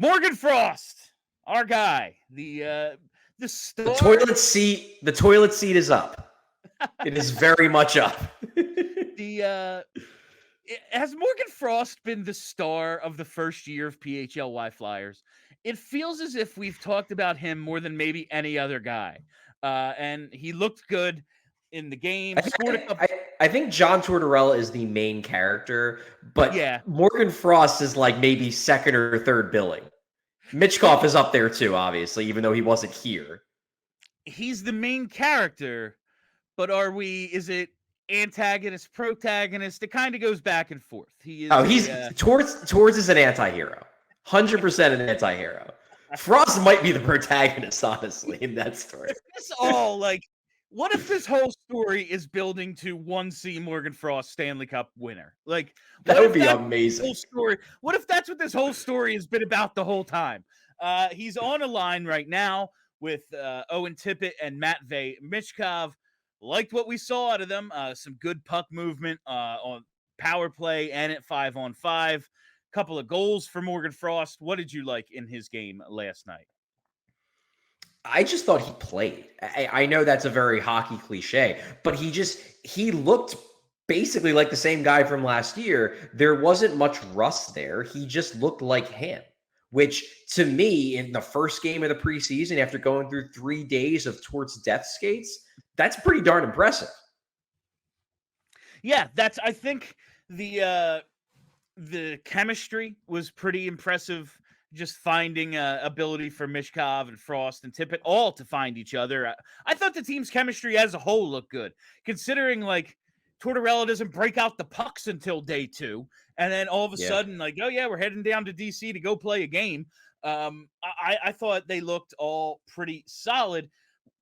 Morgan Frost, our guy, the The star. toilet seat is up. It is very much up. Has Morgan Frost been the star of the first year of PHLY Flyers? It feels as if we've talked about him more than maybe any other guy. And he looked good in the game. Scored a couple. I think John Tortorella is the main character, but Yeah. Morgan Frost is like maybe second or third billing. Michkov is up there too, obviously, even though he wasn't here. He's the main character, but is it antagonist, protagonist? It kind of goes back and forth. He is. Torts is an anti-hero. 100% an anti-hero. Frost might be the protagonist, honestly, in that story. It's all like, what if this whole story is building to 1C Morgan Frost Stanley Cup winner? Like, that would be amazing. Whole story. What if that's what this whole story has been about the whole time? He's on a line right now with Owen Tippett and Matvei Michkov. Liked what we saw out of them. Some good puck movement on power play and at 5-on-5. Couple of goals for Morgan Frost. What did you like in his game last night? I just thought he played. I know that's a very hockey cliche, but he looked basically like the same guy from last year. There wasn't much rust there. He just looked like him, which to me, in the first game of the preseason, after going through 3 days of Torts death skates, that's pretty darn impressive. Yeah, I think the chemistry was pretty impressive. Just finding ability for Michkov and Frost and Tippett all to find each other. I thought the team's chemistry as a whole looked good, considering like Tortorella doesn't break out the pucks until day 2, and then all of a sudden, like, oh yeah, we're heading down to DC to go play a game. I thought they looked all pretty solid.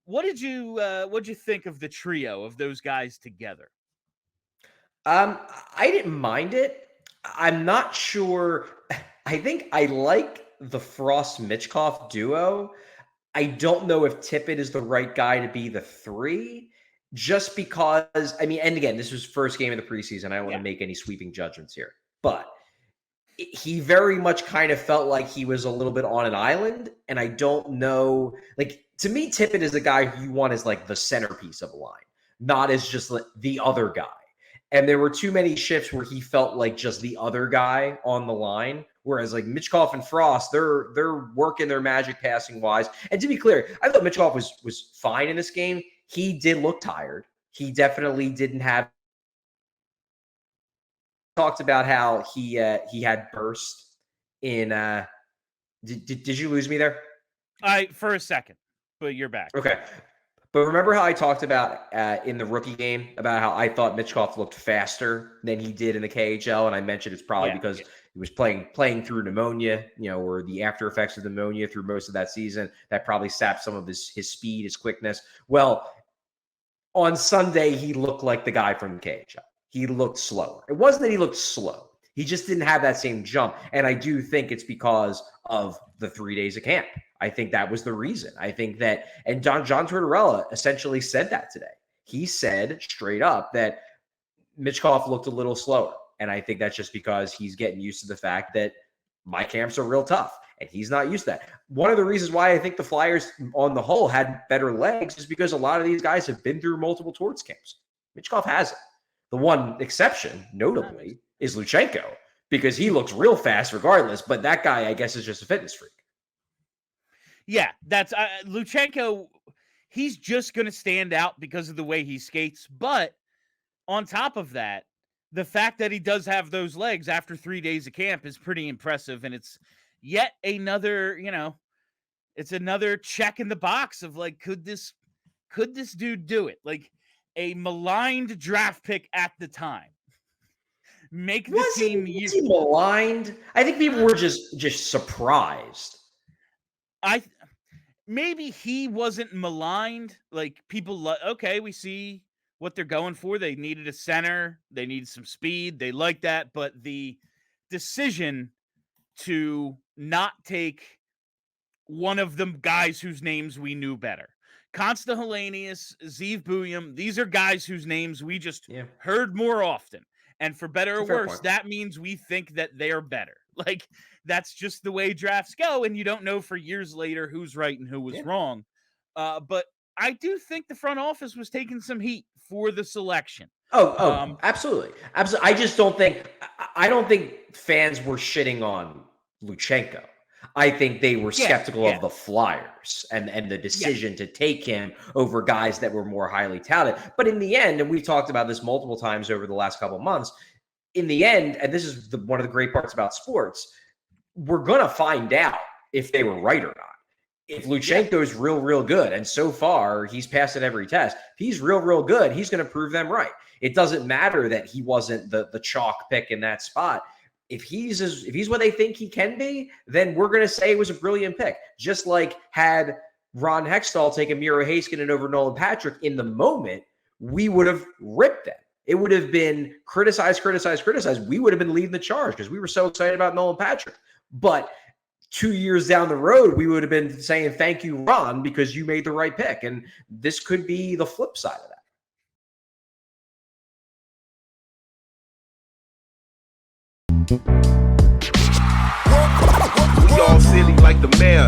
What did you think of the trio of those guys together? I didn't mind it. I'm not sure. I think I like the Frost Michkov duo. I don't know if Tippett is the right guy to be the 3, just because, I mean, and again, this was first game of the preseason. I don't want to make any sweeping judgments here, but he very much kind of felt like he was a little bit on an island. And I don't know, like, to me, Tippett is the guy who you want as like the centerpiece of a line, not as just like the other guy. And there were too many shifts where he felt like just the other guy on the line. Whereas like Michkov and Frost, they're working their magic passing wise. And to be clear, I thought Michkov was fine in this game. He did look tired. He definitely didn't have. Talked about how he had burst in. Did you lose me there? For a second, but you're back. Okay. But remember how I talked about in the rookie game about how I thought Michkov looked faster than he did in the KHL, and I mentioned it's probably because he was playing through pneumonia, or the after effects of pneumonia through most of that season. That probably sapped some of his speed, his quickness. Well, on Sunday he looked like the guy from the KHL. He looked slower. It wasn't that he looked slow. He just didn't have that same jump, and I do think it's because of the 3 days of camp. I think that was the reason. I think that, and John Tortorella essentially said that today. He said straight up that Michkov looked a little slower. And I think that's just because he's getting used to the fact that my camps are real tough and he's not used to that. One of the reasons why I think the Flyers on the whole had better legs is because a lot of these guys have been through multiple Torts camps. Michkov hasn't. The one exception, notably, is Luchenko, because he looks real fast regardless. But that guy, I guess, is just a fitness freak. Yeah, that's Luchenko. He's just going to stand out because of the way he skates. But on top of that, the fact that he does have those legs after 3 days of camp is pretty impressive. And it's yet another, it's another check in the box of like, could this dude do it? Like a maligned draft pick at the time. Make the team. Was he maligned? I think people were just surprised. Maybe he wasn't maligned. Like people, okay, we see what they're going for. They needed a center. They needed some speed. They like that. But the decision to not take one of them guys whose names we knew better, Consta Helenius, Zeev Buyum, these are guys whose names we just heard more often. And for better or worse, that means we think that they're better. Like, that's just the way drafts go. And you don't know for years later who's right and who was wrong. But I do think the front office was taking some heat for the selection. Absolutely. Absolutely. I don't think fans were shitting on Luchenko. I think they were skeptical of the Flyers and the decision to take him over guys that were more highly touted. But in the end, and we've talked about this multiple times over the last couple of months, in the end, and this is one of the great parts about sports, we're going to find out if they were right or not. If Luchenko is real good, and so far he's passed at every test, if he's real good, he's going to prove them right. It doesn't matter that he wasn't the chalk pick in that spot. If he's what they think he can be, then we're going to say it was a brilliant pick. Just like had Ron Hextall taken Miro Heiskanen over Nolan Patrick in the moment, we would have ripped them. It would have been criticize. We would have been leading the charge because we were so excited about Nolan Patrick. But 2 years down the road, we would have been saying, thank you, Ron, because you made the right pick. And this could be the flip side of that. We all silly like the mayor.